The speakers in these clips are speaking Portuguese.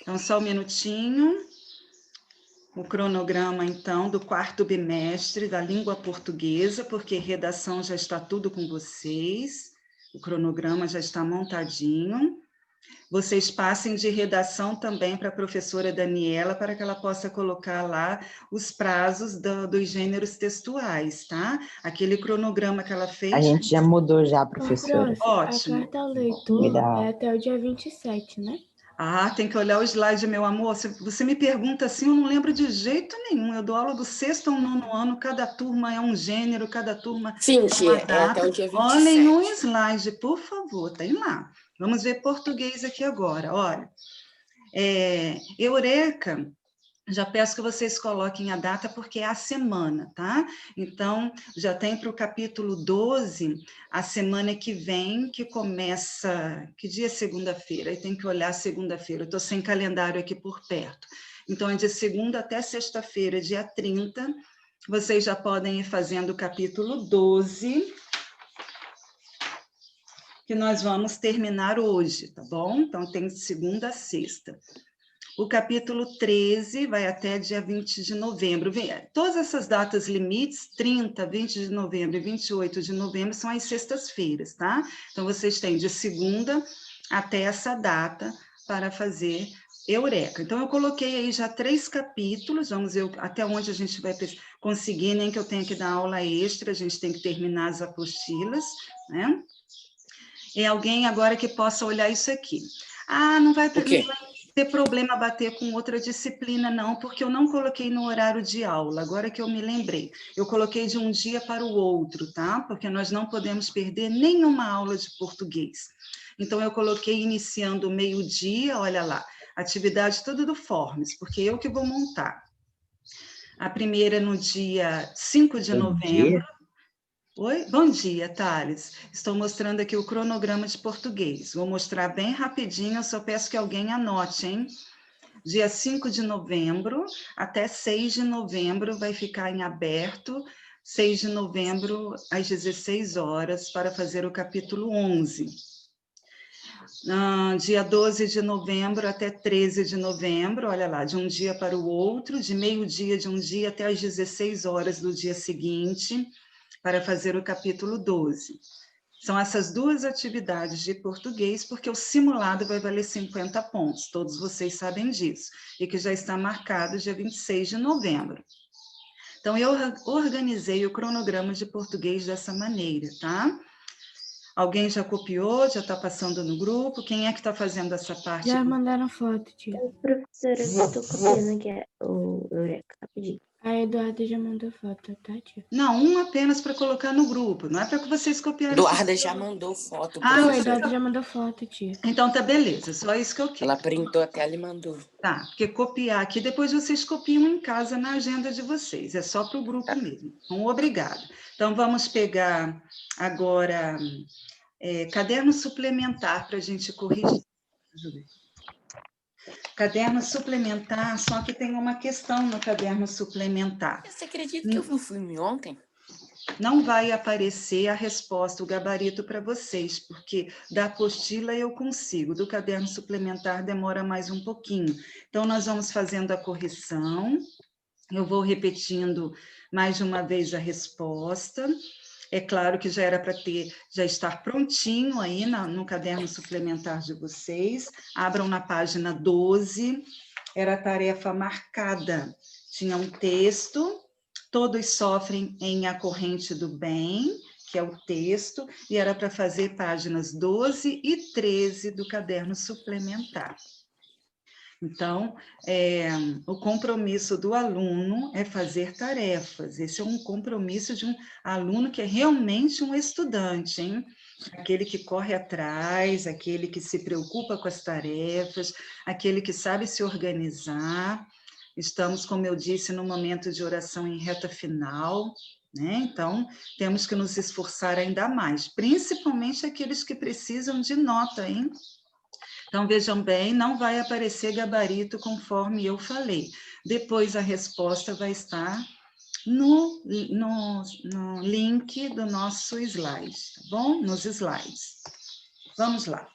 Então, só um minutinho. O cronograma, então, do 4º bimestre da língua portuguesa, porque redação já está tudo com vocês. O cronograma já está montadinho. Vocês passem de redação também para a professora Daniela, para que ela possa colocar lá os prazos dos gêneros textuais, tá? Aquele cronograma que ela fez. A gente já mudou já, professora. Ótimo. A carta leitura é até o dia 27, né? Ah, tem que olhar o slide, meu amor. Se você me pergunta assim, eu não lembro de jeito nenhum. Eu dou aula do 6º ao 9º ano, cada turma é um gênero, cada turma Sim, é uma tia, é até o dia 27. Olhem no slide, por favor, tem lá. Vamos ver português aqui agora, olha. Eureka, já peço que vocês coloquem a data, porque é a semana, tá? Então, já tem para o capítulo 12, a semana que vem, que começa... Que dia é segunda-feira? Aí tem que olhar segunda-feira, eu estou sem calendário aqui por perto. Então, é de segunda até sexta-feira, dia 30, vocês já podem ir fazendo o capítulo 12, que nós vamos terminar hoje, tá bom? Então, tem de segunda a sexta. O capítulo 13 vai até dia 20 de novembro. Todas essas datas limites, 30, 20 de novembro e 28 de novembro, são as sextas-feiras, tá? Então, vocês têm de segunda até essa data para fazer Eureka. Então, eu coloquei aí já 3 capítulos, vamos ver até onde a gente vai conseguir, nem que eu tenha que dar aula extra, a gente tem que terminar as apostilas, né? É alguém agora que possa olhar isso aqui. Ah, não vai ter problema bater com outra disciplina, não, porque eu não coloquei no horário de aula, agora que eu me lembrei. Eu coloquei de um dia para o outro, tá? Porque nós não podemos perder nenhuma aula de português. Então, eu coloquei iniciando meio-dia, olha lá, atividade toda do Forms, porque eu que vou montar. A primeira no dia 5 de novembro. Oi? Bom dia, Thales. Estou mostrando aqui o cronograma de português. Vou mostrar bem rapidinho, eu só peço que alguém anote, hein? Dia 5 de novembro até 6 de novembro vai ficar em aberto, 6 de novembro às 16 horas, para fazer o capítulo 11. Dia 12 de novembro até 13 de novembro, olha lá, de um dia para o outro, de meio-dia de um dia até às 16 horas do dia seguinte, para fazer o capítulo 12. São essas 2 atividades de português, porque o simulado vai valer 50 pontos, todos vocês sabem disso, e que já está marcado dia 26 de novembro. Então, eu organizei o cronograma de português dessa maneira, tá? Alguém já copiou, já está passando no grupo? Quem é que está fazendo essa parte? Já mandaram foto, tia. Professora, eu estou copiando aqui o Eureka, rapidinho. A Eduarda já mandou foto, tá, tia? Não, um apenas para colocar no grupo, não é para que vocês copiarem. Eduarda já mandou foto. Não, a Eduarda já mandou foto, tia. Então tá beleza, só isso que eu quero. Ela printou a tela e mandou. Tá, porque copiar aqui, depois vocês copiam em casa na agenda de vocês, é só para o grupo mesmo. Então, obrigado. Então, vamos pegar agora caderno suplementar para a gente corrigir. Caderno suplementar, só que tem uma questão no caderno suplementar. Você acredita que eu vi um filme ontem? Não vai aparecer a resposta, o gabarito para vocês, porque da apostila eu consigo, do caderno suplementar demora mais um pouquinho. Então, nós vamos fazendo a correção, eu vou repetindo mais uma vez a resposta. É claro que já era para já estar prontinho aí no caderno suplementar de vocês. Abram na página 12, era a tarefa marcada. Tinha um texto, todos sofrem em A Corrente do Bem, que é o texto, e era para fazer páginas 12 e 13 do caderno suplementar. Então, o compromisso do aluno é fazer tarefas. Esse é um compromisso de um aluno que é realmente um estudante, hein? Aquele que corre atrás, aquele que se preocupa com as tarefas, aquele que sabe se organizar. Estamos, como eu disse, no momento de oração em reta final, né? Então, temos que nos esforçar ainda mais, principalmente aqueles que precisam de nota, hein? Então, vejam bem, não vai aparecer gabarito conforme eu falei. Depois a resposta vai estar no link do nosso slide, tá bom? Nos slides. Vamos lá.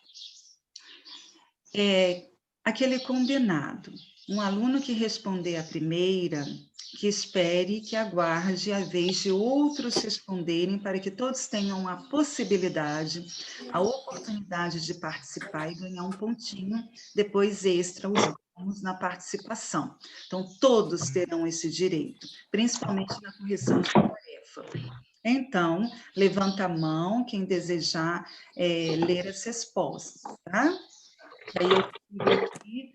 aquele combinado. Um aluno que responder a primeira, que espere, que aguarde a vez de outros responderem para que todos tenham a possibilidade, a oportunidade de participar e ganhar um pontinho, depois extra os bônus na participação. Então, todos terão esse direito, principalmente na correção de tarefa. Então, levanta a mão quem desejar ler as respostas, tá? Aí eu sigo aqui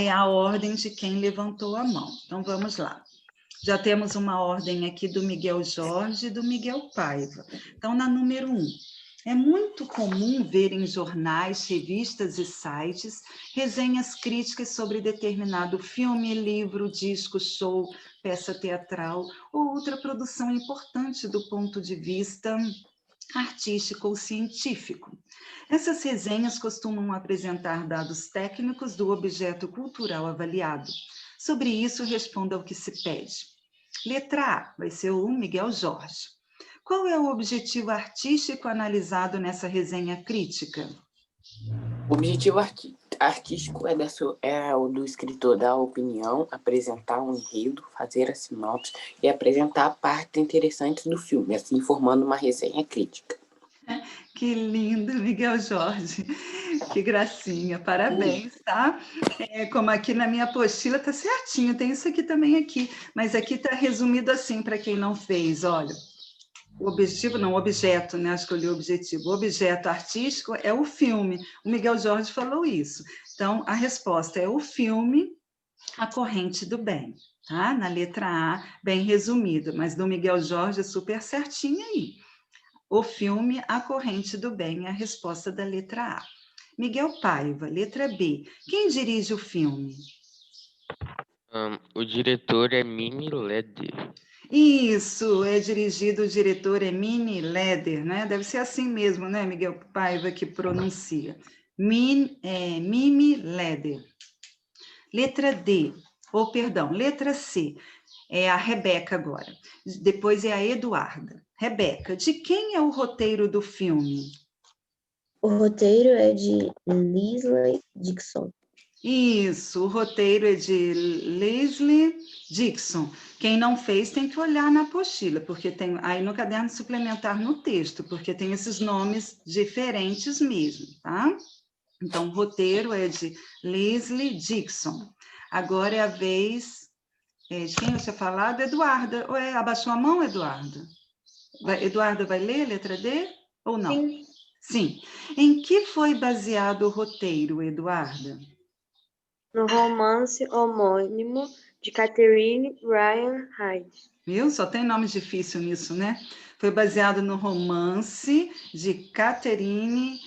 a ordem de quem levantou a mão. Então, vamos lá. Já temos uma ordem aqui do Miguel Jorge e do Miguel Paiva. Então, na número 1, é muito comum ver em jornais, revistas e sites resenhas críticas sobre determinado filme, livro, disco, show, peça teatral ou outra produção importante do ponto de vista artístico ou científico. Essas resenhas costumam apresentar dados técnicos do objeto cultural avaliado. Sobre isso, responda ao que se pede. Letra A, vai ser o Miguel Jorge. Qual é o objetivo artístico analisado nessa resenha crítica? O objetivo artístico é o do escritor dar a opinião, apresentar um enredo, fazer a sinopse e apresentar partes interessantes do filme, assim formando uma resenha crítica. Que lindo, Miguel Jorge. Que gracinha, parabéns, tá? Como aqui na minha apostila tá certinho, tem isso aqui também aqui, mas aqui está resumido assim para quem não fez, olha. O objetivo, não, o objeto, né? Acho que eu li o objetivo. O objeto artístico é o filme. O Miguel Jorge falou isso. Então, a resposta é o filme A Corrente do Bem, tá? Na letra A, bem resumido, mas do Miguel Jorge é super certinho aí. O filme A Corrente do Bem é a resposta da letra A. Miguel Paiva, letra B. Quem dirige o filme? O diretor é Mini Leder. Isso, é dirigido, o diretor é Mini Leder, né? Deve ser assim mesmo, né, Miguel Paiva, que pronuncia. Mimi Leder. Letra D, letra C, é a Rebeca agora. Depois é a Eduarda. Rebeca, de quem é o roteiro do filme? O roteiro é de Leslie Dixon. Isso, o roteiro é de Leslie Dixon. Quem não fez tem que olhar na apostila, porque tem aí no caderno suplementar no texto, porque tem esses nomes diferentes mesmo, tá? Então, o roteiro é de Leslie Dixon. Agora é a vez de quem eu tinha falado? Eduarda. Abaixou a mão, Eduarda? Eduarda vai ler a letra D ou não? Sim. Sim. Em que foi baseado o roteiro, Eduarda? No romance homônimo de Catherine Ryan Hyde. Viu? Só tem nome difícil nisso, né? Foi baseado no romance de Catherine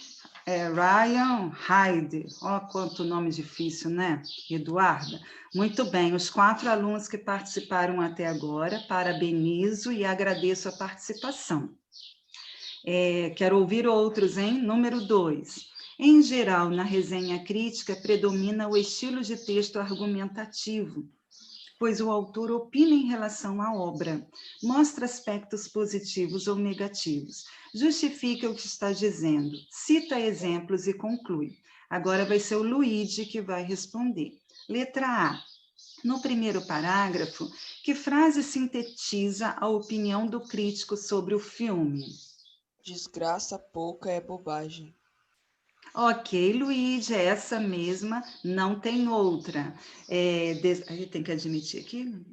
Ryan Hyde. Olha quanto nome difícil, né, Eduarda? Muito bem, os 4 alunos que participaram até agora, parabenizo e agradeço a participação. Quero ouvir outros, hein? Número 2. Em geral, na resenha crítica, predomina o estilo de texto argumentativo, pois o autor opina em relação à obra, mostra aspectos positivos ou negativos, justifica o que está dizendo, cita exemplos e conclui. Agora vai ser o Luigi que vai responder. Letra A. No primeiro parágrafo, que frase sintetiza a opinião do crítico sobre o filme? Desgraça pouca é bobagem. Ok, Luíde, é essa mesma, não tem outra. A gente tem que admitir aqui.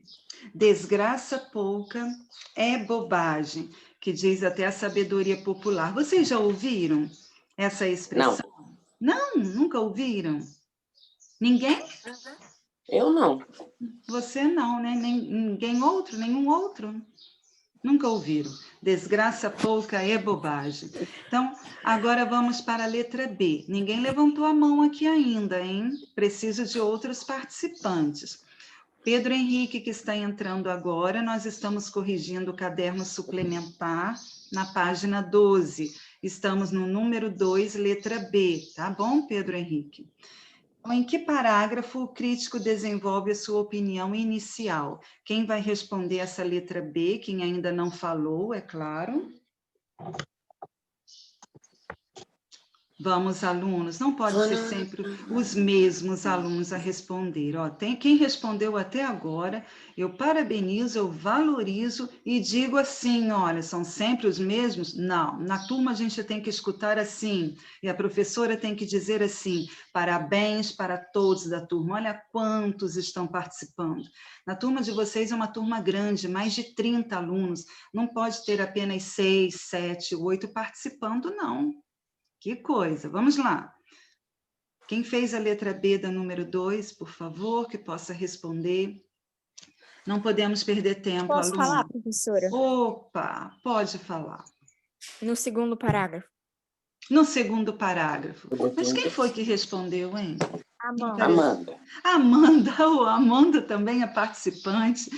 Desgraça pouca é bobagem, que diz até a sabedoria popular. Vocês já ouviram essa expressão? Não, nunca ouviram? Ninguém? Eu não. Você não, né? Ninguém outro, nenhum outro? Nunca ouviram. Desgraça pouca é bobagem. Então, agora vamos para a letra B. Ninguém levantou a mão aqui ainda, hein? Preciso de outros participantes. Pedro Henrique, que está entrando agora, nós estamos corrigindo o caderno suplementar na página 12. Estamos no número 2, letra B. Tá bom, Pedro Henrique? Em que parágrafo o crítico desenvolve a sua opinião inicial? Quem vai responder essa letra B? Quem ainda não falou, é claro. Vamos, alunos, não pode ser sempre os mesmos alunos a responder. Ó, tem quem respondeu até agora, eu parabenizo, eu valorizo e digo assim, olha, são sempre os mesmos? Não, na turma a gente tem que escutar assim, e a professora tem que dizer assim, parabéns para todos da turma, olha quantos estão participando. Na turma de vocês é uma turma grande, mais de 30 alunos, não pode ter apenas 6, 7, 8 participando, não. Que coisa, vamos lá. Quem fez a letra B da número 2, por favor, que possa responder. Não podemos perder tempo, Posso aluno. falar, professora? Opa, pode falar. No segundo parágrafo. No segundo parágrafo. Mas quem foi que respondeu, hein? Amanda. Amanda, o Amanda também é participante.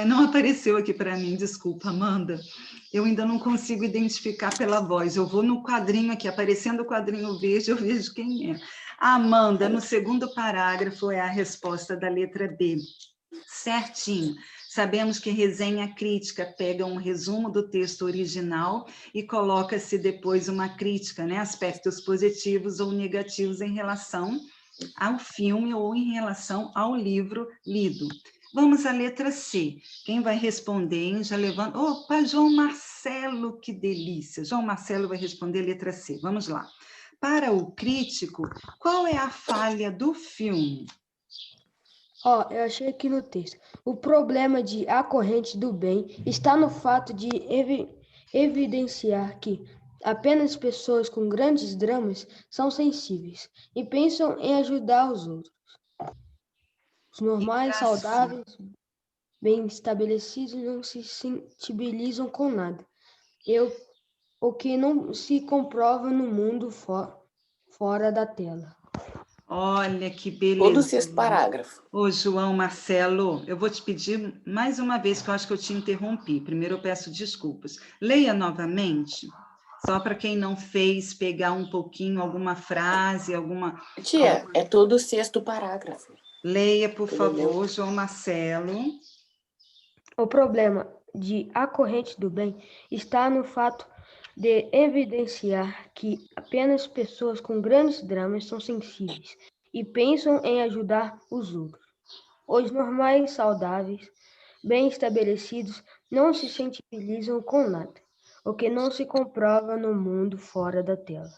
Não apareceu aqui para mim, desculpa, Amanda. Eu ainda não consigo identificar pela voz. Eu vou no quadrinho aqui, aparecendo o quadrinho verde, eu vejo quem é. Amanda, no segundo parágrafo, é a resposta da letra B. Certinho. Sabemos que resenha crítica pega um resumo do texto original e coloca-se depois uma crítica, né? Aspectos positivos ou negativos em relação ao filme ou em relação ao livro lido. Vamos à letra C. Quem vai responder, hein? Já levanta... Opa, João Marcelo, que delícia. João Marcelo vai responder a letra C. Vamos lá. Para o crítico, qual é a falha do filme? Eu achei aqui no texto. O problema de A Corrente do Bem está no fato de evidenciar que apenas pessoas com grandes dramas são sensíveis e pensam em ajudar os outros. Os normais, saudáveis, bem estabelecidos não se sensibilizam com nada. O que não se comprova no mundo fora da tela. Olha que beleza. Todo o sexto parágrafo. Ô, João Marcelo, eu vou te pedir mais uma vez, que eu acho que eu te interrompi. Primeiro eu peço desculpas. Leia novamente, só para quem não fez, pegar um pouquinho, alguma frase, alguma... Tia, é todo o sexto parágrafo. Leia, por favor, João Marcelo. O problema de A Corrente do Bem está no fato de evidenciar que apenas pessoas com grandes dramas são sensíveis e pensam em ajudar os outros. Os normais, saudáveis, bem estabelecidos não se sensibilizam com nada, o que não se comprova no mundo fora da tela.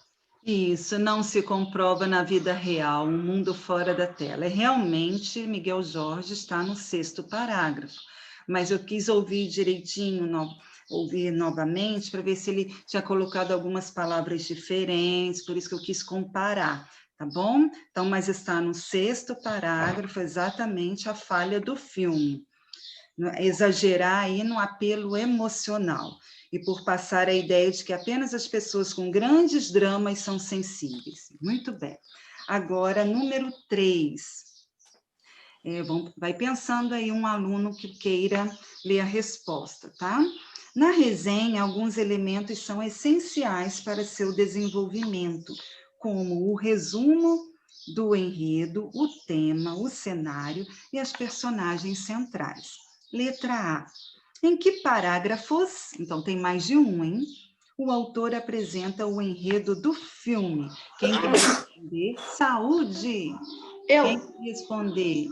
Isso, não se comprova na vida real, um mundo fora da tela. Realmente, Miguel Jorge está no sexto parágrafo, mas eu quis ouvir direitinho, ouvir novamente, para ver se ele tinha colocado algumas palavras diferentes, por isso que eu quis comparar, tá bom? Então, mas está no sexto parágrafo exatamente a falha do filme. Exagerar aí no apelo emocional, e por passar a ideia de que apenas as pessoas com grandes dramas são sensíveis. Muito bem. Agora, número 3. Vai pensando aí um aluno que queira ler a resposta, tá? Na resenha, alguns elementos são essenciais para seu desenvolvimento, como o resumo do enredo, o tema, o cenário e as personagens centrais. Letra A. Em que parágrafos, então tem mais de um, hein? O autor apresenta o enredo do filme. Quem quer responder? Saúde! Quem quer responder?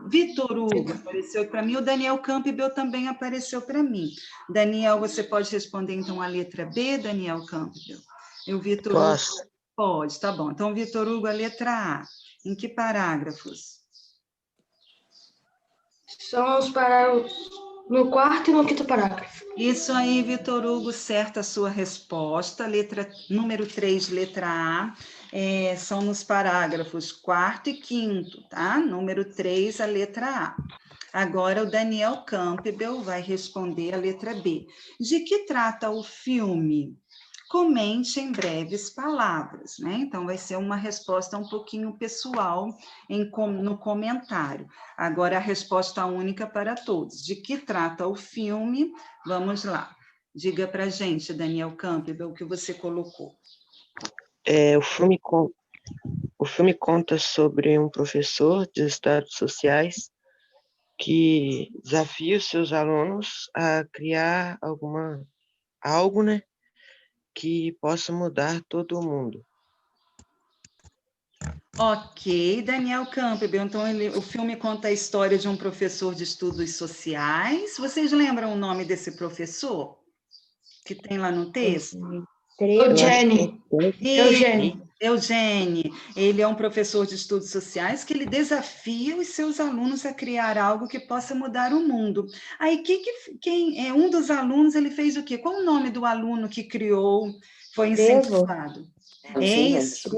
Vitor Hugo apareceu para mim, o Daniel Campbell também apareceu para mim. Daniel, você pode responder então a letra B, Daniel Campbell? Vitor Hugo? Pode, tá bom. Então, Vitor Hugo, a letra A. Em que parágrafos? São os parágrafos no quarto e no quinto parágrafo. Isso aí, Vitor Hugo, certa a sua resposta. Número 3, letra A, são nos parágrafos 4º e 5º, tá? Número 3, a letra A. Agora, o Daniel Campbell vai responder a letra B. De que trata o filme? Comente em breves palavras, né? Então, vai ser uma resposta um pouquinho pessoal no comentário. Agora, a resposta única para todos. De que trata o filme? Vamos lá. Diga para a gente, Daniel Campbell, o que você colocou. O filme conta sobre um professor de Estudos Sociais que desafia os seus alunos a criar algo, né, que possa mudar todo o mundo. Ok, Daniel Campbell. Então, o filme conta a história de um professor de estudos sociais. Vocês lembram o nome desse professor que tem lá no texto? Eugênio. Eugênio. Ele é um professor de estudos sociais que ele desafia os seus alunos a criar algo que possa mudar o mundo. Aí, um dos alunos, ele fez o quê? Qual o nome do aluno que criou, foi incentivado? Não É sei, isso.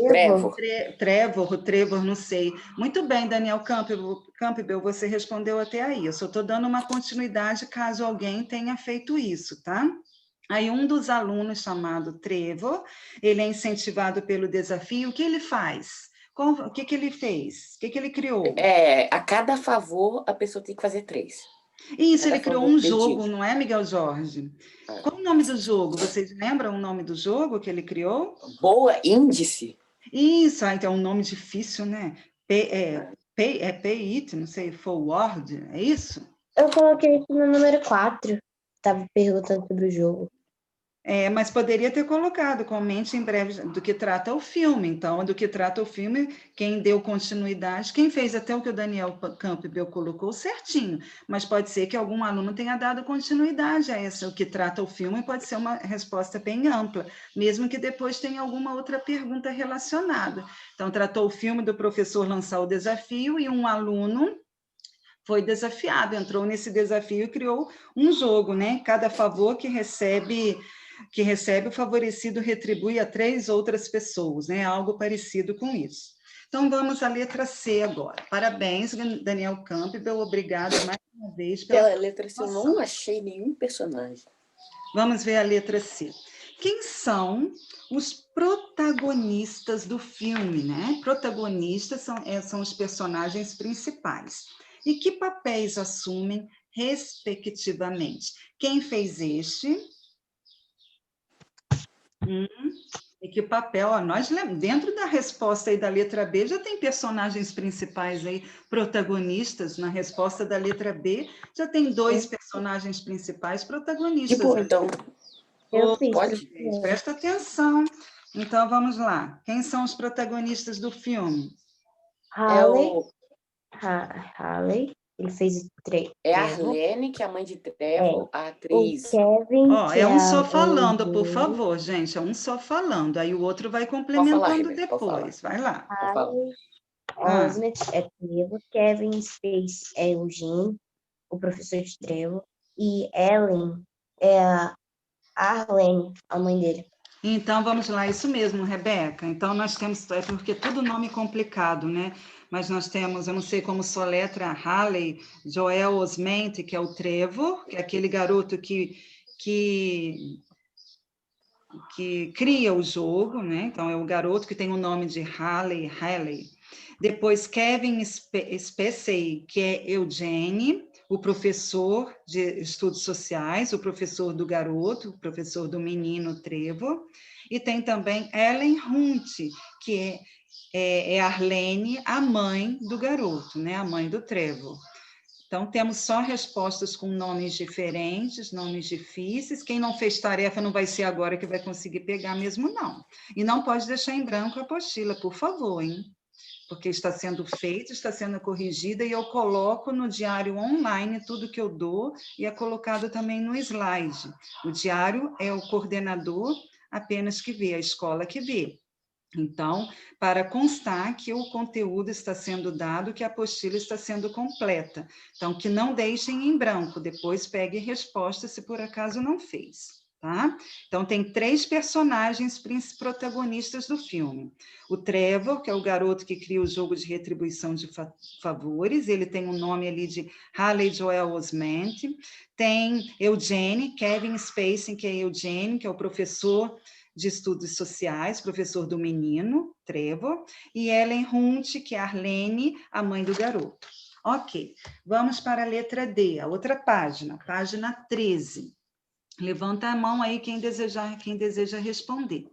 Trevor. Trevor, não sei. Muito bem, Daniel Campbell, você respondeu até aí. Eu só estou dando uma continuidade caso alguém tenha feito isso, tá? Aí um dos alunos, chamado Trevor, ele é incentivado pelo desafio. O que ele faz? O que ele fez? O que ele criou? A cada favor, a pessoa tem que fazer 3. Isso, Cada ele criou favor um pedido. jogo, não é, Miguel Jorge? Qual o nome do jogo? Vocês lembram o nome do jogo que ele criou? Boa Índice. Isso, então é um nome difícil, né? Pay-it, não sei, forward, é isso? Eu coloquei isso no número 4. Estava perguntando sobre o jogo. Mas poderia ter colocado, comente em breve do que trata o filme. Então, do que trata o filme, quem deu continuidade, quem fez até o que o Daniel Campbell colocou certinho, mas pode ser que algum aluno tenha dado continuidade a essa, o que trata o filme, pode ser uma resposta bem ampla, mesmo que depois tenha alguma outra pergunta relacionada. Então, tratou o filme do professor lançar o desafio e um aluno foi desafiado, entrou nesse desafio e criou um jogo, né? Cada favor que recebe o favorecido retribui a 3 outras pessoas, né? Algo parecido com isso. Então, vamos à letra C agora. Parabéns, Daniel Campbell, obrigado mais uma vez pela letra C. Eu não achei nenhum personagem. Vamos ver a letra C. Quem são os protagonistas do filme, né? Protagonistas são os personagens principais. E que papéis assumem, respectivamente? Quem fez este? E que papel? Dentro da resposta aí da letra B, já tem personagens principais aí, protagonistas. Na resposta da letra B, já tem 2 personagens principais protagonistas. Tipo, então... Pode? Presta atenção. Então, vamos lá. Quem são os protagonistas do filme? Harley. Ele fez 3. É a Arlene, que é a mãe de Trevor, a atriz. O Kevin, é um só falando, por favor, gente. É um só falando. Aí o outro vai complementando depois. Vai lá. Harley Osment é Trevor. Kevin Space é Eugene, o professor de Trevor. E Ellen é a Arlene, a mãe dele. Então, vamos lá, isso mesmo, Rebeca. Então, nós temos, porque é tudo nome complicado, né? Mas nós temos, eu não sei como soletra, Harley, Joel Osment, que é o Trevor, que é aquele garoto que cria o jogo, né? Então, é o garoto que tem o nome de Harley. Depois, Kevin Spacey, que é Eugene, o professor de estudos sociais, o professor do garoto, o professor do menino Trevor. E tem também Ellen Hunt, que é Arlene, a mãe do garoto, né? A mãe do Trevor. Então, temos só respostas com nomes diferentes, nomes difíceis. Quem não fez tarefa não vai ser agora que vai conseguir pegar mesmo, não. E não pode deixar em branco a apostila, por favor, hein? Porque está sendo feita, está sendo corrigida, e eu coloco no diário online tudo que eu dou, e é colocado também no slide. O diário é o coordenador apenas que vê, a escola que vê. Então, para constar que o conteúdo está sendo dado, que a apostila está sendo completa. Então, que não deixem em branco, depois pegue resposta se por acaso não fez, tá? Então, tem 3 personagens protagonistas do filme. O Trevor, que é o garoto que cria o jogo de retribuição de favores, ele tem o nome ali de Harley Joel Osment. Tem Eugene, Kevin Spacey, que é Eugene, que é o professor de estudos sociais, professor do menino, Trevor, e Ellen Hunt, que é Arlene, a mãe do garoto. Ok, vamos para a letra D, a outra página, página 13. Levanta a mão aí quem deseja responder.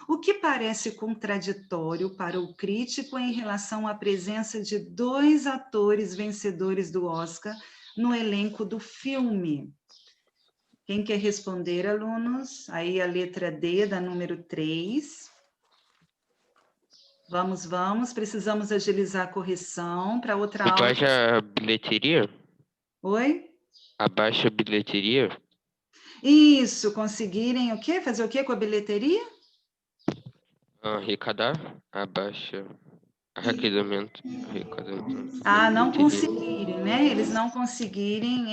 O que parece contraditório para o crítico em relação à presença de 2 atores vencedores do Oscar no elenco do filme? Quem quer responder, alunos? Aí a letra D, da número 3. Vamos. Precisamos agilizar a correção para outra aula. Abaixa a bilheteria? Oi? Abaixa a bilheteria? Isso, conseguirem o quê? Fazer o quê com a bilheteria? Arrecadar? Abaixa. Arrecadamento. Não conseguirem, né? Eles não conseguirem.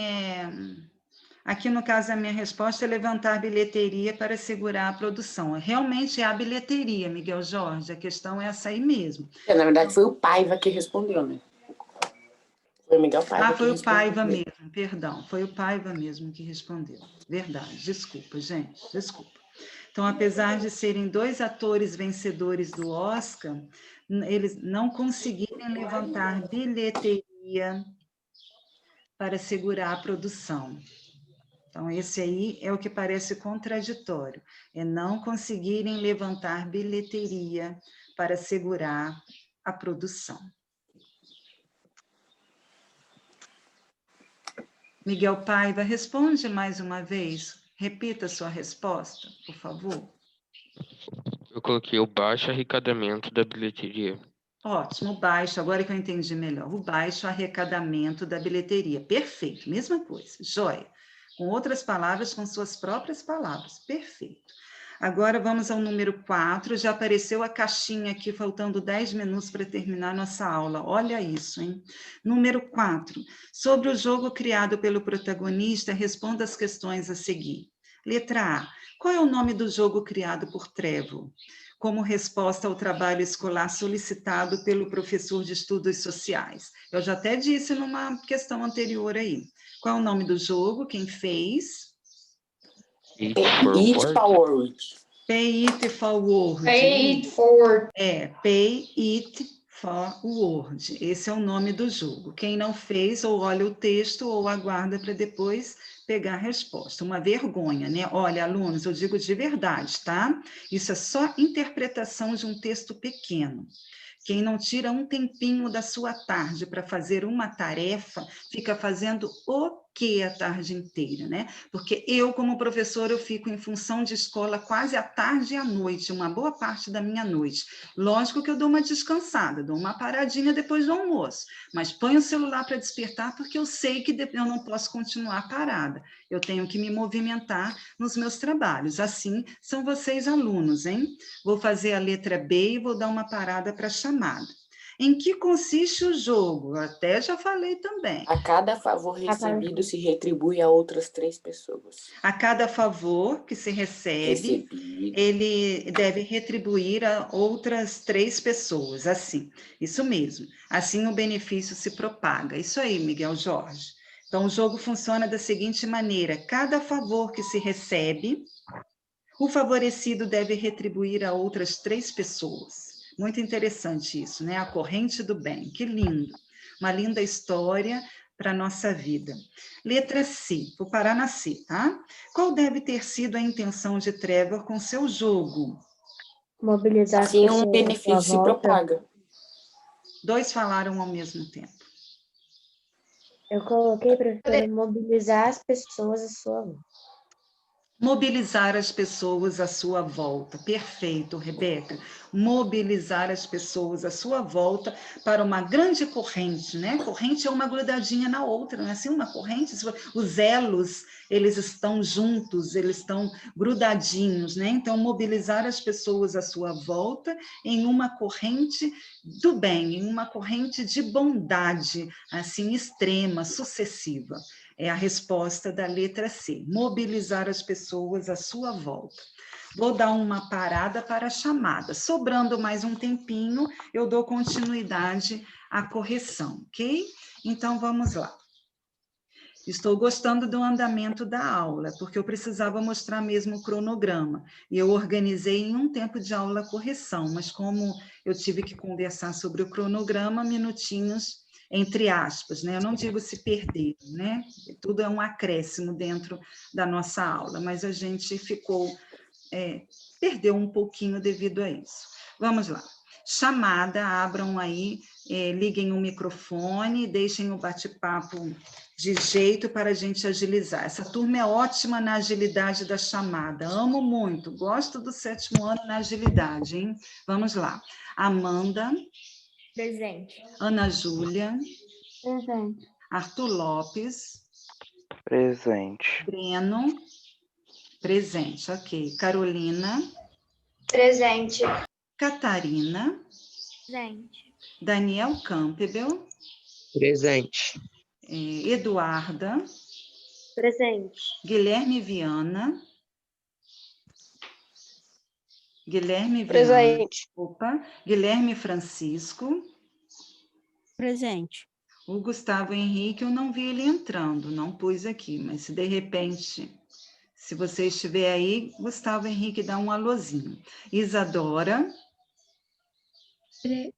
Aqui, no caso, a minha resposta é levantar bilheteria para segurar a produção. Realmente é a bilheteria, Miguel Jorge. A questão é essa aí mesmo. Na verdade, foi o Paiva que respondeu, né? Foi o Miguel Paiva foi que o Paiva respondeu. mesmo, perdão. Foi o Paiva mesmo que respondeu. Verdade, desculpa, gente, desculpa. Então, apesar de serem 2 atores vencedores do Oscar, eles não conseguiram levantar bilheteria para segurar a produção. Então, esse aí é o que parece contraditório, é não conseguirem levantar bilheteria para segurar a produção. Miguel Paiva, responde mais uma vez. Repita a sua resposta, por favor. Eu coloquei o baixo arrecadamento da bilheteria. Ótimo, baixo, agora que eu entendi melhor. O baixo arrecadamento da bilheteria. Perfeito, mesma coisa, joia. Com outras palavras, com suas próprias palavras. Perfeito. Agora vamos ao número 4. Já apareceu a caixinha aqui, faltando 10 minutos para terminar nossa aula. Olha isso, hein? Número 4. Sobre o jogo criado pelo protagonista, responda as questões a seguir. Letra A. Qual é o nome do jogo criado por Trevor? Como resposta ao trabalho escolar solicitado pelo professor de estudos sociais. Eu já até disse numa questão anterior aí. Qual é o nome do jogo? Quem fez? It Forward. Pay It Forward. Pay It Forward. Pay It Forward. Esse é o nome do jogo. Quem não fez, ou olha o texto, ou aguarda para depois pegar a resposta. Uma vergonha, né? Olha, alunos, eu digo de verdade, tá? Isso é só interpretação de um texto pequeno. Quem não tira um tempinho da sua tarde para fazer uma tarefa, fica fazendo o quê a tarde inteira, né? Porque eu, como professora, eu fico em função de escola quase à tarde e à noite, uma boa parte da minha noite. Lógico que eu dou uma descansada, dou uma paradinha depois do almoço, mas ponho o celular para despertar porque eu sei que eu não posso continuar parada. Eu tenho que me movimentar nos meus trabalhos. Assim são vocês, alunos, hein? Vou fazer a letra B e vou dar uma parada para a chamada. Em que consiste o jogo? Eu até já falei também. A cada favor recebido se retribui a outras 3 pessoas. A cada favor que se recebe, ele deve retribuir a outras 3 pessoas, assim. Isso mesmo. Assim o benefício se propaga. Isso aí, Miguel Jorge. Então, o jogo funciona da seguinte maneira: cada favor que se recebe, o favorecido deve retribuir a outras 3 pessoas. Muito interessante isso, né? A corrente do bem, que lindo. Uma linda história para a nossa vida. Letra C, vou parar na C, tá? Qual deve ter sido a intenção de Trevor com seu jogo? Mobilizar as assim pessoas um benefício se propaga. 2 falaram ao mesmo tempo. Eu coloquei para mobilizar as pessoas à sua volta. Mobilizar as pessoas à sua volta. Perfeito, Rebeca. Mobilizar as pessoas à sua volta para uma grande corrente, né? Corrente é uma grudadinha na outra, não é assim? Uma corrente, os elos, eles estão juntos, eles estão grudadinhos, né? Então, mobilizar as pessoas à sua volta em uma corrente do bem, em uma corrente de bondade, assim, extrema, sucessiva. É a resposta da letra C, mobilizar as pessoas à sua volta. Vou dar uma parada para a chamada. Sobrando mais um tempinho, eu dou continuidade à correção, ok? Então, vamos lá. Estou gostando do andamento da aula, porque eu precisava mostrar mesmo o cronograma. E eu organizei em um tempo de aula correção, mas como eu tive que conversar sobre o cronograma, minutinhos entre aspas, né? Eu não digo se perder, né? Tudo é um acréscimo dentro da nossa aula, mas a gente perdeu um pouquinho devido a isso. Vamos lá. chamada, abram aí, liguem o microfone, deixem o bate-papo de jeito para a gente agilizar. Essa turma é ótima na agilidade da chamada, amo muito, gosto do 7º ano na agilidade, hein? Vamos lá. Amanda. Presente. Ana Júlia. Presente. Arthur Lopes. Presente. Breno. Presente, ok. Carolina. Presente. Catarina. Presente. Daniel Campbell. Presente. Eduarda. Presente. Guilherme Viana. Guilherme Viana. Presente. Opa. Guilherme Francisco. Presente. O Gustavo Henrique, eu não vi ele entrando, não pus aqui, mas se de repente, se você estiver aí, Gustavo Henrique, dá um alôzinho. Isadora. Presente.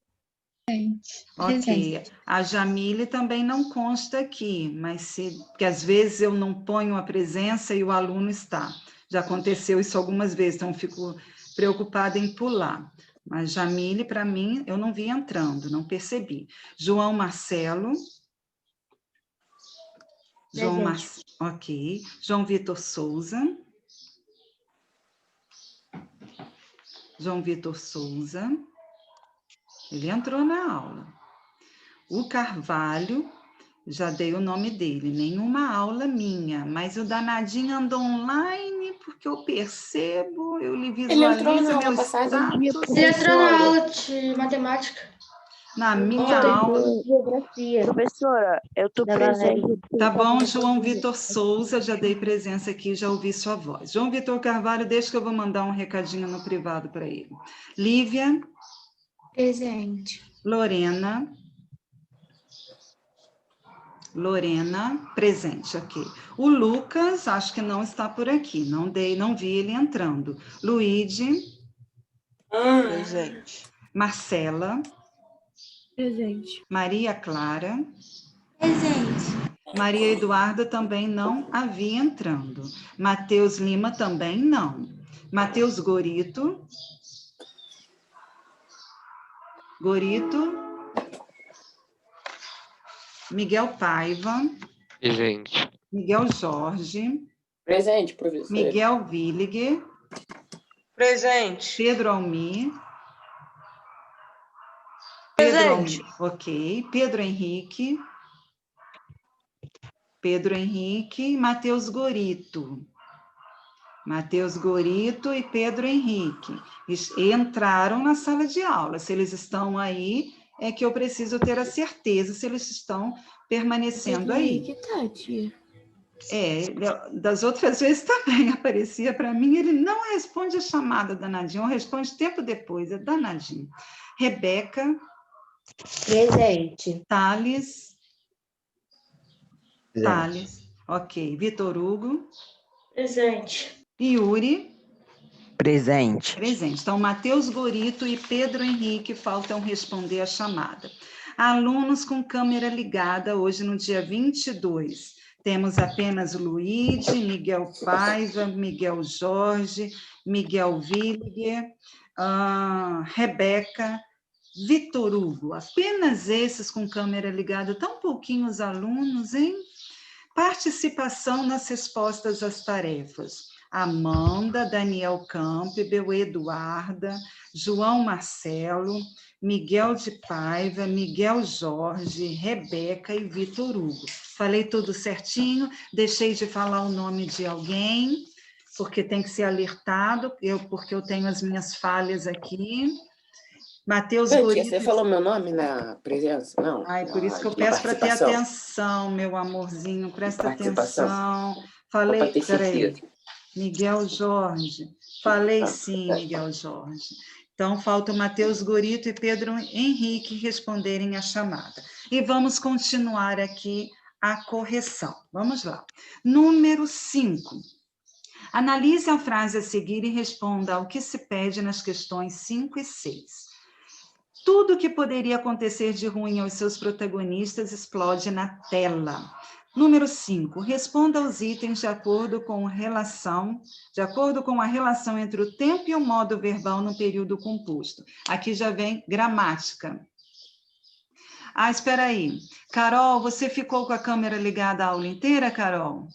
Ok. A Jamile também não consta aqui, mas porque às vezes eu não ponho a presença e o aluno está. Já aconteceu isso algumas vezes, então eu fico preocupada em pular. Mas Jamile, para mim, eu não vi entrando, não percebi. João Marcelo. Ok. João Vitor Souza. João Vitor Souza. Ele entrou na aula. O Carvalho, já dei o nome dele, nenhuma aula minha, mas o danadinho andou online, porque eu percebo, eu lhe visualizo meu status. Ele entrou na aula de matemática. Na minha aula. Geografia. Professora, eu estou presente. Tá bom, João Vitor Souza, já dei presença aqui, já ouvi sua voz. João Vitor Carvalho, deixa que eu vou mandar um recadinho no privado para ele. Lívia. Presente. Lorena. Lorena, presente, ok. O Lucas, acho que não está por aqui, não vi ele entrando. Luíde. Presente. Marcela. Presente. Maria Clara. Presente. Maria Eduarda também não havia entrando. Matheus Lima também não. Matheus Gorito. Gorito. Miguel Paiva. Presente. Miguel Jorge. Presente, professor. Miguel Williger. Presente. Pedro Almir. Presente. Ok. Pedro Henrique. Pedro Henrique. Matheus Gorito. Matheus Gorito e Pedro Henrique. Entraram na sala de aula. Se eles estão aí, é que eu preciso ter a certeza se eles estão permanecendo aí. Que tá, tia? Das outras vezes também aparecia para mim, ele não responde a chamada, danadinho, ou responde tempo depois, é danadinho. Rebeca. Presente. Thales. Thales. Ok. Vitor Hugo. Presente. Yuri. Presente. Presente. Então, Matheus Gorito e Pedro Henrique faltam responder a chamada. Alunos com câmera ligada hoje no dia 22. Temos apenas Luíde, Miguel Paiva, Miguel Jorge, Miguel Williger, Rebeca, Vitor Hugo. Apenas esses com câmera ligada, tão pouquinhos alunos, hein? Participação nas respostas às tarefas. Amanda, Daniel Campbell, Eduarda, João Marcelo, Miguel de Paiva, Miguel Jorge, Rebeca e Vitor Hugo. Falei tudo certinho, deixei de falar o nome de alguém, porque tem que ser alertado, porque eu tenho as minhas falhas aqui. Matheus Gorito. Você falou meu nome na presença? Não. Ai, por isso que eu peço para ter atenção, meu amorzinho, presta atenção. Falei, peraí. Miguel Jorge. Falei sim, Miguel Jorge. Então, falta o Matheus Gorito e Pedro Henrique responderem a chamada. E vamos continuar aqui a correção. Vamos lá. Número 5. Analise a frase a seguir e responda ao que se pede nas questões 5 e 6. Tudo que poderia acontecer de ruim aos seus protagonistas explode na tela. Número 5, responda aos itens de acordo com a relação entre o tempo e o modo verbal no período composto. Aqui já vem gramática. Ah, espera aí. Carol, você ficou com a câmera ligada a aula inteira, Carol?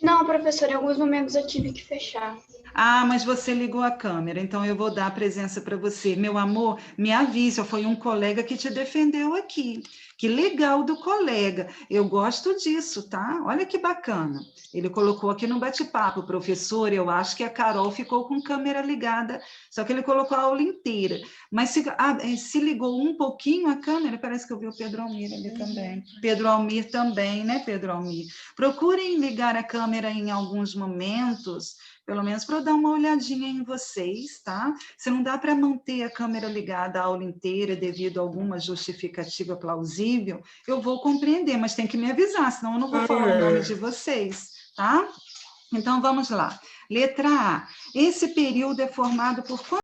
Não, professora, em alguns momentos eu tive que fechar. Ah, mas você ligou a câmera, então eu vou dar a presença para você. Meu amor, me avisa, foi um colega que te defendeu aqui. Que legal do colega, eu gosto disso, tá? Olha que bacana. Ele colocou aqui no bate-papo, professor, eu acho que a Carol ficou com câmera ligada, só que ele colocou a aula inteira. Mas se ligou um pouquinho a câmera, parece que eu vi o Pedro Almir ali também. Pedro Almir também, né, Pedro Almir? Procurem ligar a câmera em alguns momentos, pelo menos para eu dar uma olhadinha em vocês, tá? Se não dá para manter a câmera ligada a aula inteira devido a alguma justificativa plausível, eu vou compreender, mas tem que me avisar, senão eu não vou falar o nome de vocês, tá? Então, vamos lá. Letra A. Esse período é formado por